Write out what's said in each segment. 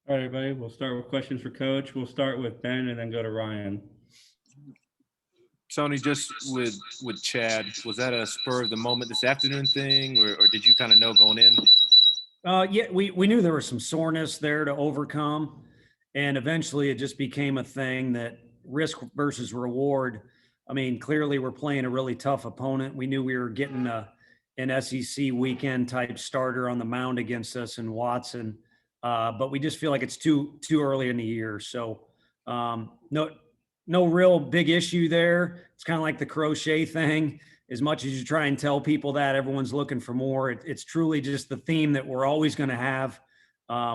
All right, everybody. We'll start with questions for Coach. We'll start with Ben and then go to Ryan. Tony, just with Chad, was that a spur of the moment this afternoon thing, or did you kind of know going in? Yeah, we knew there was some soreness there to overcome, and eventually it just became a thing that risk versus reward. I mean, clearly we're playing a really tough opponent. We knew we were getting an SEC weekend type starter on the mound against us in Watson, but we just feel like it's too early in the year. So no real big issue there. It's kind of like the crochet thing. As much as you try and tell people that everyone's looking for more, it's truly just the theme that we're always going to have.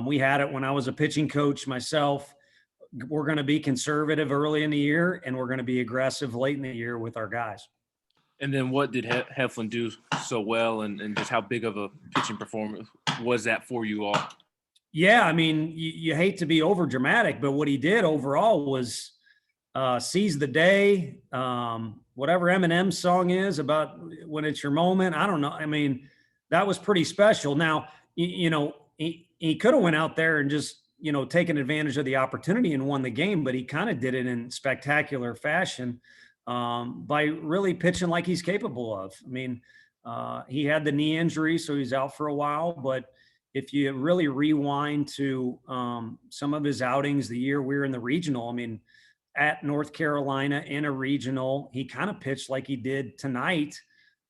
We had it when I was a pitching coach myself. We're going to be conservative early in the year, and we're going to be aggressive late in the year with our guys. And then what did Heflin do so well, and just how big of a pitching performance was that for you all? Yeah, I mean, you hate to be over dramatic, but what he did overall was seize the day. Whatever Eminem's song is about when it's your moment. I don't know. I mean, that was pretty special. Now, he could have went out there and just, taken advantage of the opportunity and won the game, but he kind of did it in spectacular fashion by really pitching like he's capable of. I mean, he had the knee injury, so he's out for a while, but if you really rewind to some of his outings the year we were in the regional, I mean, at North Carolina in a regional, he kind of pitched like he did tonight.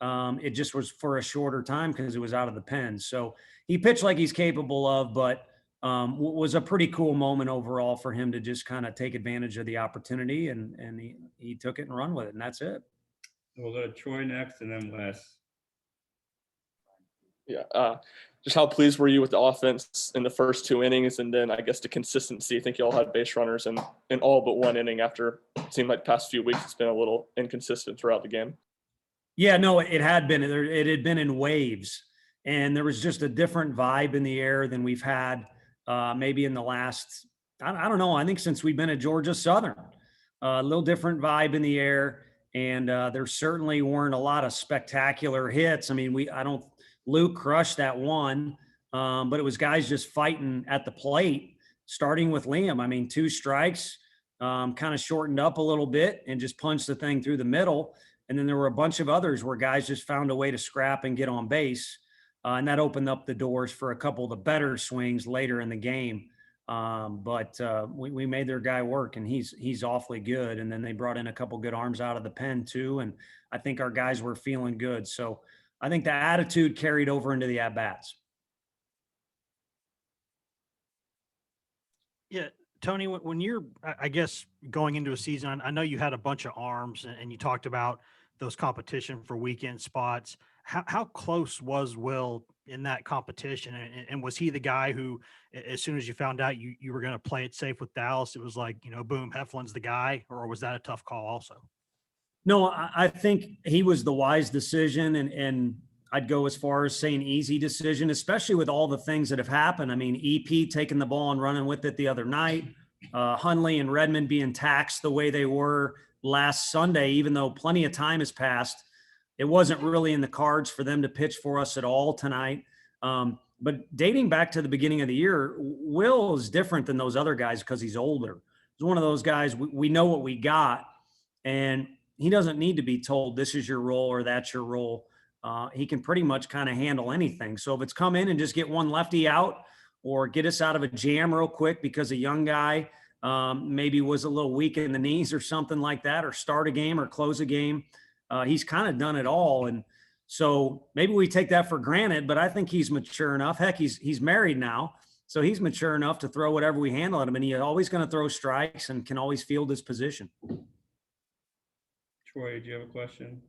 It just was for a shorter time because it was out of the pen. So he pitched like he's capable of, but was a pretty cool moment overall for him to just kind of take advantage of the opportunity, and he took it and run with it, and that's it. We'll go to Troy next and then Wes. Yeah. Just how pleased were you with the offense in the first 2 innings, and then I guess the consistency? I think you all had base runners in all but 1 inning after it seemed like the past few weeks it's been a little inconsistent throughout the game. Yeah, no, it had been. It had been in waves, and there was just a different vibe in the air than we've had maybe in the last, I don't know, I think since we've been at Georgia Southern. A little different vibe in the air, and there certainly weren't a lot of spectacular hits. I mean, Luke crushed that one, but it was guys just fighting at the plate, starting with Liam. I mean, 2 strikes, kind of shortened up a little bit and just punched the thing through the middle. And then there were a bunch of others where guys just found a way to scrap and get on base. And that opened up the doors for a couple of the better swings later in the game. But we made their guy work, and he's awfully good. And then they brought in a couple good arms out of the pen too. And I think our guys were feeling good. So I think the attitude carried over into the at-bats. Yeah, Tony, when you're, I guess, going into a season, I know you had a bunch of arms, and you talked about those competition for weekend spots. How close was Will in that competition? And was he the guy who, as soon as you found out you were going to play it safe with Dallas, it was like, boom, Heflin's the guy? Or was that a tough call also? No, I think he was the wise decision, and I'd go as far as saying easy decision, especially with all the things that have happened. I mean, EP taking the ball and running with it the other night, Hundley and Redmond being taxed the way they were last Sunday, even though plenty of time has passed. It wasn't really in the cards for them to pitch for us at all tonight. But dating back to the beginning of the year, Will is different than those other guys because he's older. He's one of those guys, we know what we got, and he doesn't need to be told this is your role or that's your role. He can pretty much kind of handle anything. So if it's come in and just get one lefty out or get us out of a jam real quick because a young guy maybe was a little weak in the knees or something like that, or start a game or close a game, he's kind of done it all. And so maybe we take that for granted, but I think he's mature enough. Heck, he's married now, so he's mature enough to throw whatever we handle at him, and he's always going to throw strikes and can always field his position. Troy, do you have a question?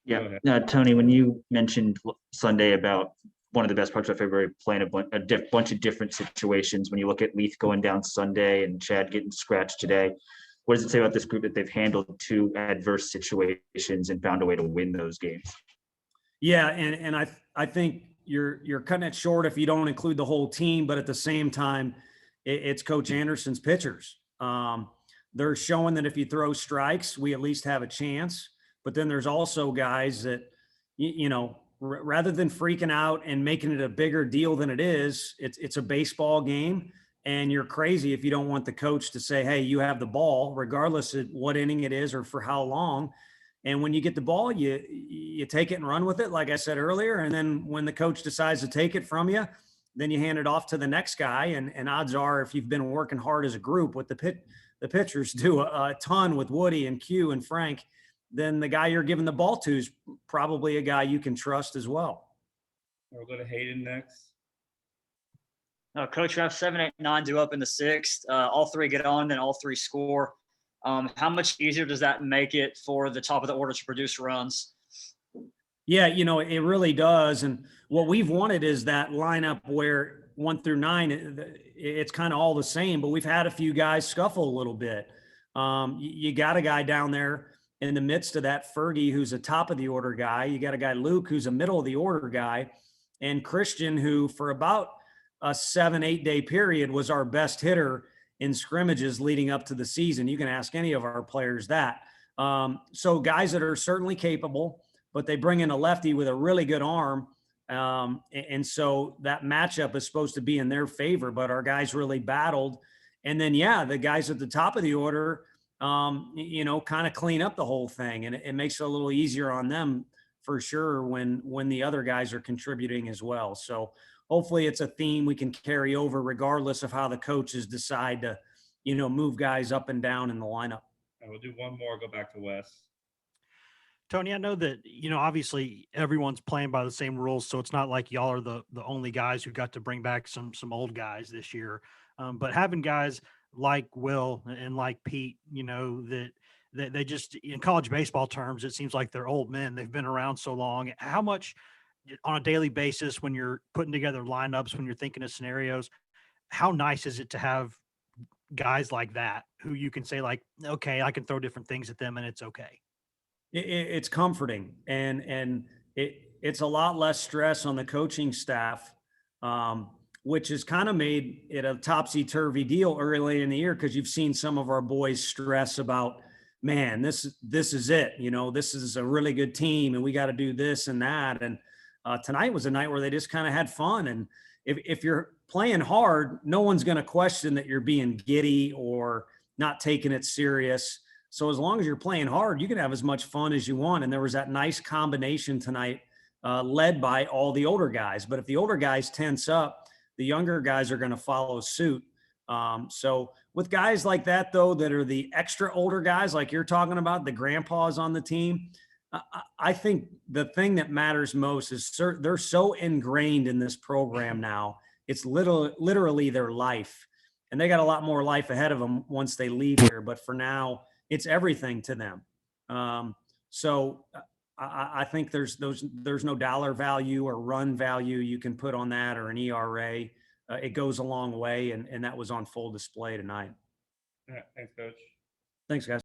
Yeah, Tony, when you mentioned Sunday about one of the best parts of February, playing a bunch of different situations, when you look at Leith going down Sunday and Chad getting scratched today, what does it say about this group that they've handled 2 adverse situations and found a way to win those games? Yeah, and I think you're cutting it short if you don't include the whole team, but at the same time, it's Coach Anderson's pitchers. They're showing that if you throw strikes, we at least have a chance. But then there's also guys that, rather than freaking out and making it a bigger deal than it is, it's a baseball game. And you're crazy if you don't want the coach to say, hey, you have the ball, regardless of what inning it is or for how long. And when you get the ball, you take it and run with it, like I said earlier. And then when the coach decides to take it from you, then you hand it off to the next guy. And odds are, if you've been working hard as a group, what the pitchers do a ton with Woody and Q and Frank, then the guy you're giving the ball to is probably a guy you can trust as well. We'll go to Hayden next. Coach, we have 7, 8, 9 due up in the 6th. All three get on, then all three score. How much easier does that make it for the top of the order to produce runs? Yeah, it really does. And what we've wanted is that lineup where 1 through 9, it's kind of all the same, but we've had a few guys scuffle a little bit. You got a guy down there in the midst of that, Fergie, who's a top of the order guy. You got a guy, Luke, who's a middle of the order guy, and Christian, who for about a 7-8 day period was our best hitter in scrimmages leading up to the season. You can ask any of our players that. So guys that are certainly capable, but they bring in a lefty with a really good arm. And so that matchup is supposed to be in their favor, but our guys really battled. And then, the guys at the top of the order, kind of clean up the whole thing. And it makes it a little easier on them for sure when the other guys are contributing as well. So hopefully it's a theme we can carry over regardless of how the coaches decide to, move guys up and down in the lineup. And we'll do one more, go back to Wes. Tony, I know that, obviously everyone's playing by the same rules, so it's not like y'all are the only guys who got to bring back some old guys this year. But having guys like Will and like Pete, that they just, in college baseball terms, it seems like they're old men. They've been around so long. How much on a daily basis, when you're putting together lineups, when you're thinking of scenarios, how nice is it to have guys like that who you can say, like, okay, I can throw different things at them and it's okay? It's comforting, and it's a lot less stress on the coaching staff, which has kind of made it a topsy-turvy deal early in the year, because you've seen some of our boys stress about, man, this is it. This is a really good team, and we got to do this and that. And tonight was a night where they just kind of had fun. And if you're playing hard, no one's going to question that you're being giddy or not taking it serious. So as long as you're playing hard, you can have as much fun as you want. And there was that nice combination tonight, led by all the older guys. But if the older guys tense up, the younger guys are going to follow suit. So with guys like that, though, that are the extra older guys, like you're talking about, the grandpas on the team, I think the thing that matters most is they're so ingrained in this program now. It's literally their life, and they got a lot more life ahead of them once they leave here. But for now, it's everything to them. So I think there's no dollar value or run value you can put on that, or an ERA. It goes a long way, and that was on full display tonight. Thanks, Coach. Thanks, guys.